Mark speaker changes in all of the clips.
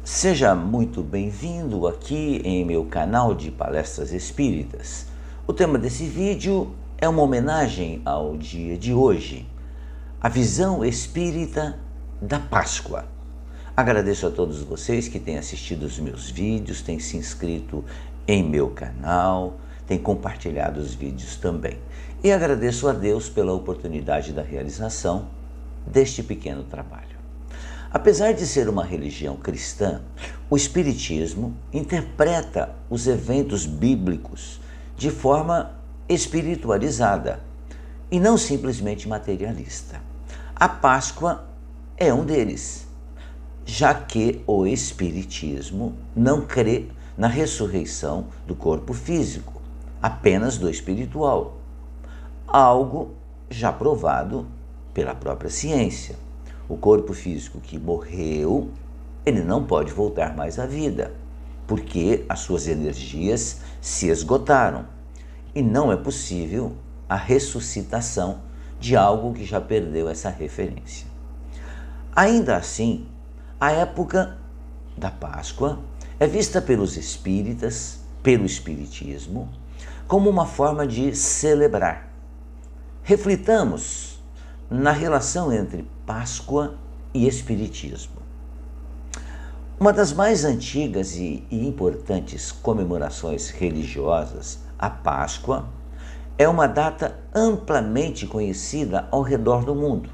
Speaker 1: Seja muito bem-vindo aqui em meu canal de palestras espíritas. O tema desse vídeo é uma homenagem ao dia de hoje, a visão espírita da Páscoa. Agradeço a todos vocês que têm assistido os meus vídeos, têm se inscrito em meu canal, têm compartilhado os vídeos também. E agradeço a Deus pela oportunidade da realização deste pequeno trabalho. Apesar de ser uma religião cristã, o Espiritismo interpreta os eventos bíblicos de forma espiritualizada e não simplesmente materialista. A Páscoa é um deles, já que o Espiritismo não crê na ressurreição do corpo físico, apenas do espiritual, algo já provado pela própria ciência. O corpo físico que morreu, ele não pode voltar mais à vida, porque as suas energias se esgotaram e não é possível a ressuscitação de algo que já perdeu essa referência. Ainda assim, a época da Páscoa é vista pelos espíritas, pelo Espiritismo, como uma forma de celebrar. Reflitamos na relação entre Páscoa e Espiritismo. Uma das mais antigas e importantes comemorações religiosas, a Páscoa, é uma data amplamente conhecida ao redor do mundo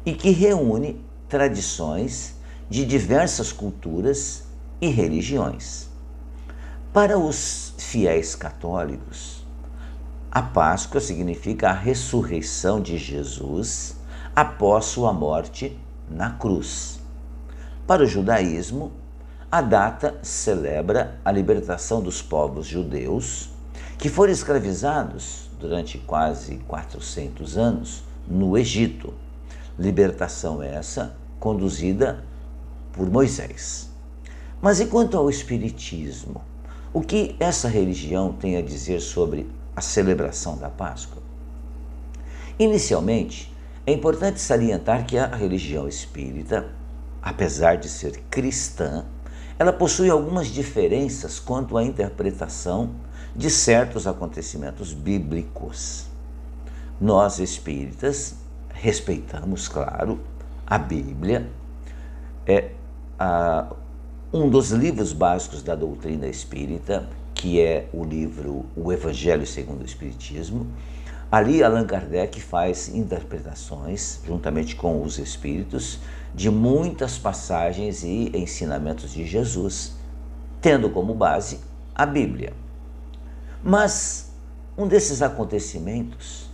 Speaker 1: e que reúne tradições de diversas culturas e religiões. Para os fiéis católicos, a Páscoa significa a ressurreição de Jesus após sua morte na cruz. Para o judaísmo, a data celebra a libertação dos povos judeus que foram escravizados durante quase 400 anos no Egito. Libertação essa conduzida por Moisés. Mas e quanto ao Espiritismo? O que essa religião tem a dizer sobre a celebração da Páscoa? Inicialmente, é importante salientar que a religião espírita, apesar de ser cristã, ela possui algumas diferenças quanto à interpretação de certos acontecimentos bíblicos. Nós espíritas respeitamos, claro, a Bíblia, um dos livros básicos da doutrina espírita, que é o livro O Evangelho segundo o Espiritismo. Ali Allan Kardec faz interpretações, juntamente com os espíritos, de muitas passagens e ensinamentos de Jesus, tendo como base a Bíblia. Mas um desses acontecimentos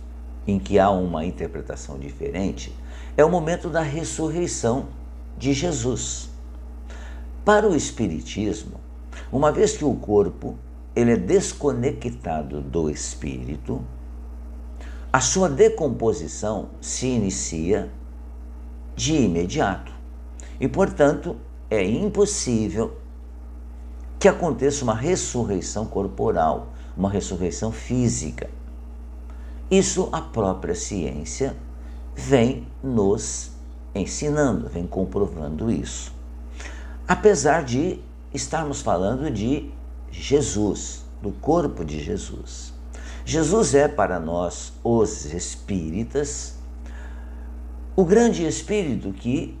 Speaker 1: em que há uma interpretação diferente é o momento da ressurreição de Jesus. Para o Espiritismo, uma vez que o corpo ele é desconectado do espírito, a sua decomposição se inicia de imediato e, portanto, é impossível que aconteça uma ressurreição corporal, uma ressurreição física. Isso a própria ciência vem nos ensinando, vem comprovando isso. Apesar de estarmos falando de Jesus, do corpo de Jesus. Jesus é para nós, os espíritas, o grande espírito que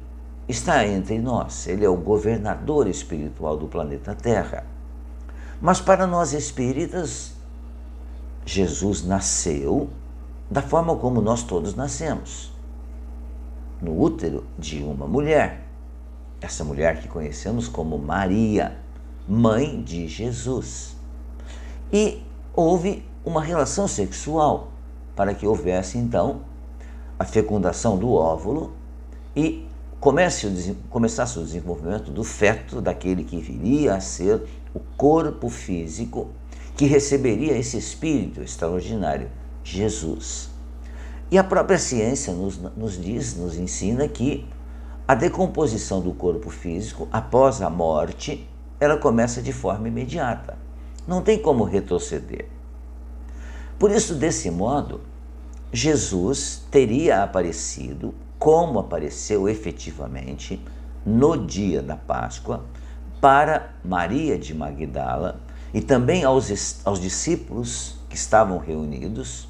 Speaker 1: está entre nós. Ele é o governador espiritual do planeta Terra. Mas para nós espíritas, Jesus nasceu da forma como nós todos nascemos, no útero de uma mulher. Essa mulher que conhecemos como Maria, mãe de Jesus. E houve uma relação sexual para que houvesse então a fecundação do óvulo e começasse o desenvolvimento do feto, daquele que viria a ser o corpo físico que receberia esse espírito extraordinário, Jesus. E a própria ciência nos ensina que a decomposição do corpo físico após a morte, ela começa de forma imediata. Não tem como retroceder. Por isso, desse modo, Jesus teria aparecido, como apareceu efetivamente, no dia da Páscoa, para Maria de Magdala e também aos discípulos que estavam reunidos,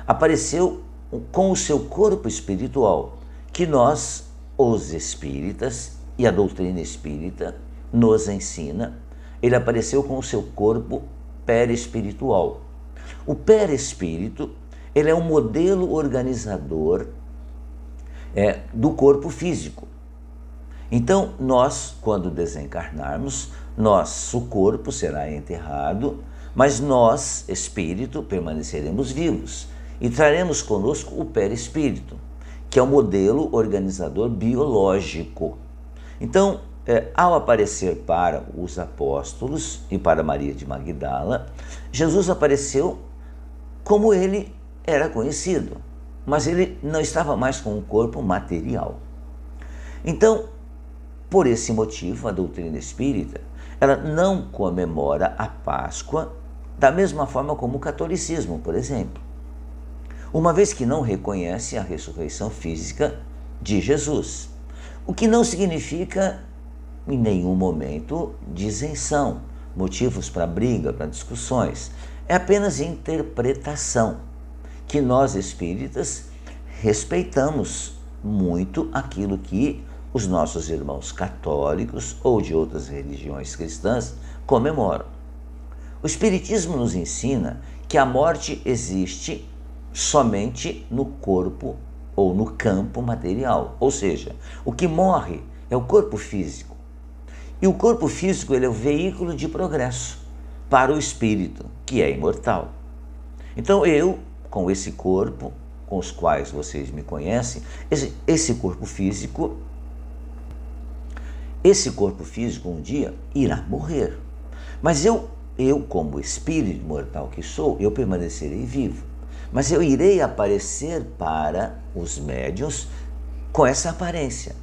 Speaker 1: apareceu com o seu corpo espiritual, que nós, os espíritas e a doutrina espírita, nos ensina. Ele apareceu com o seu corpo perespiritual. O perespírito, ele é um modelo organizador do corpo físico. Então, nós, quando desencarnarmos, nosso corpo será enterrado, mas nós, espírito, permaneceremos vivos e traremos conosco o perispírito, que é o modelo organizador biológico. Então, ao aparecer para os apóstolos e para Maria de Magdala, Jesus apareceu como ele era conhecido, mas ele não estava mais com um corpo material. Então, por esse motivo, a doutrina espírita, ela não comemora a Páscoa da mesma forma como o catolicismo, por exemplo, uma vez que não reconhece a ressurreição física de Jesus, o que não significa em nenhum momento disenção, motivos para briga, para discussões. É apenas interpretação, que nós espíritas respeitamos muito aquilo que os nossos irmãos católicos ou de outras religiões cristãs comemoram. O Espiritismo nos ensina que a morte existe somente no corpo ou no campo material, ou seja, o que morre é o corpo físico. E o corpo físico, ele é o veículo de progresso para o espírito, que é imortal. Então eu, com esse corpo, com os quais vocês me conhecem, esse corpo físico um dia irá morrer. Mas eu como espírito imortal que sou, eu permanecerei vivo. Mas eu irei aparecer para os médiuns com essa aparência.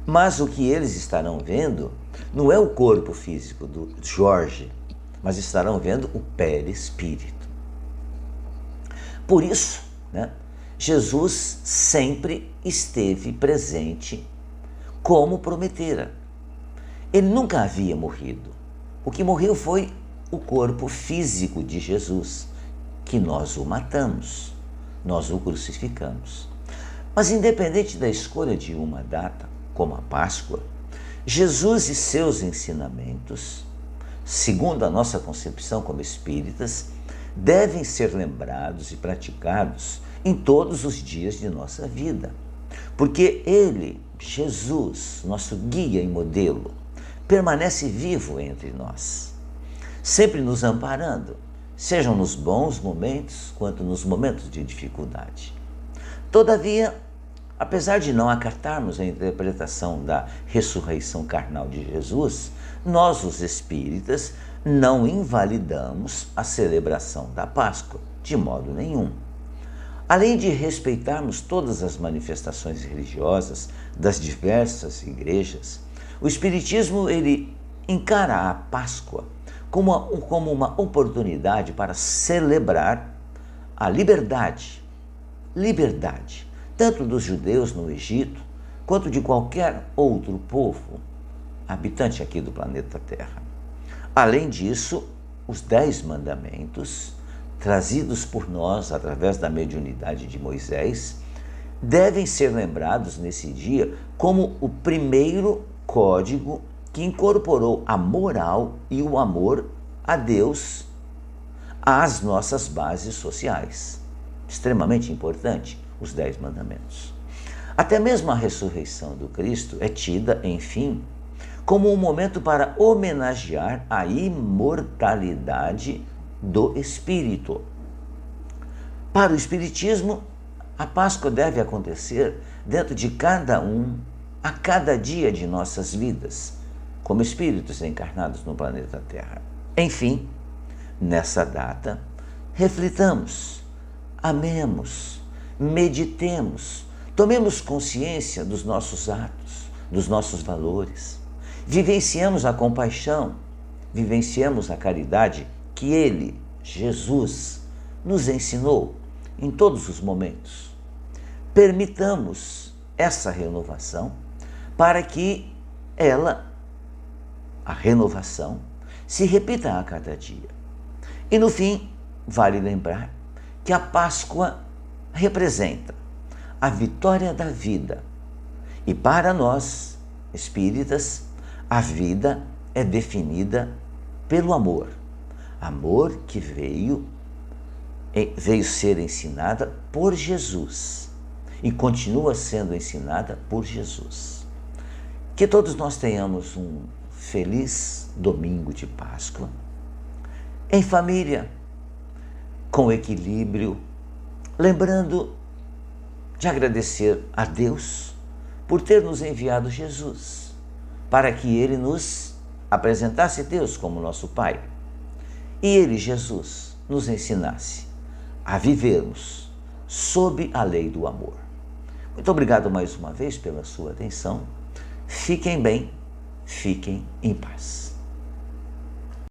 Speaker 1: Mas o que eles estarão vendo não é o corpo físico do Jorge, mas estarão vendo o perispírito. Por isso, Jesus sempre esteve presente como prometera. Ele nunca havia morrido. O que morreu foi o corpo físico de Jesus, que nós o matamos, nós o crucificamos. Mas independente da escolha de uma data, como a Páscoa, Jesus e seus ensinamentos, segundo a nossa concepção como espíritas, devem ser lembrados e praticados em todos os dias de nossa vida. Porque ele, Jesus, nosso guia e modelo, permanece vivo entre nós, sempre nos amparando, sejam nos bons momentos quanto nos momentos de dificuldade. Todavia, apesar de não acatarmos a interpretação da ressurreição carnal de Jesus, nós, os espíritas, não invalidamos a celebração da Páscoa, de modo nenhum. Além de respeitarmos todas as manifestações religiosas das diversas igrejas, o Espiritismo ele encara a Páscoa como uma oportunidade para celebrar a liberdade, tanto dos judeus no Egito, quanto de qualquer outro povo habitante aqui do planeta Terra. Além disso, os 10 mandamentos, trazidos por nós através da mediunidade de Moisés, devem ser lembrados nesse dia como o primeiro código que incorporou a moral e o amor a Deus às nossas bases sociais. Extremamente importante, os 10 mandamentos. Até mesmo a ressurreição do Cristo é tida, enfim, como um momento para homenagear a imortalidade do Espírito. Para o Espiritismo, a Páscoa deve acontecer dentro de cada um, a cada dia de nossas vidas, como espíritos encarnados no planeta Terra. Enfim, nessa data, reflitamos, amemos, meditemos, tomemos consciência dos nossos atos, dos nossos valores, vivenciemos a compaixão, vivenciemos a caridade que Ele, Jesus, nos ensinou em todos os momentos. Permitamos essa renovação para que ela a renovação, se repita a cada dia. E no fim, vale lembrar que a Páscoa representa a vitória da vida. E para nós, espíritas, a vida é definida pelo amor. Amor que veio ser ensinada por Jesus e continua sendo ensinada por Jesus. Que todos nós tenhamos um feliz domingo de Páscoa, em família, com equilíbrio, lembrando de agradecer a Deus por ter nos enviado Jesus, para que Ele nos apresentasse Deus como nosso Pai. E Ele, Jesus, nos ensinasse a vivermos sob a lei do amor. Muito obrigado mais uma vez pela sua atenção. Fiquem bem, fiquem em paz.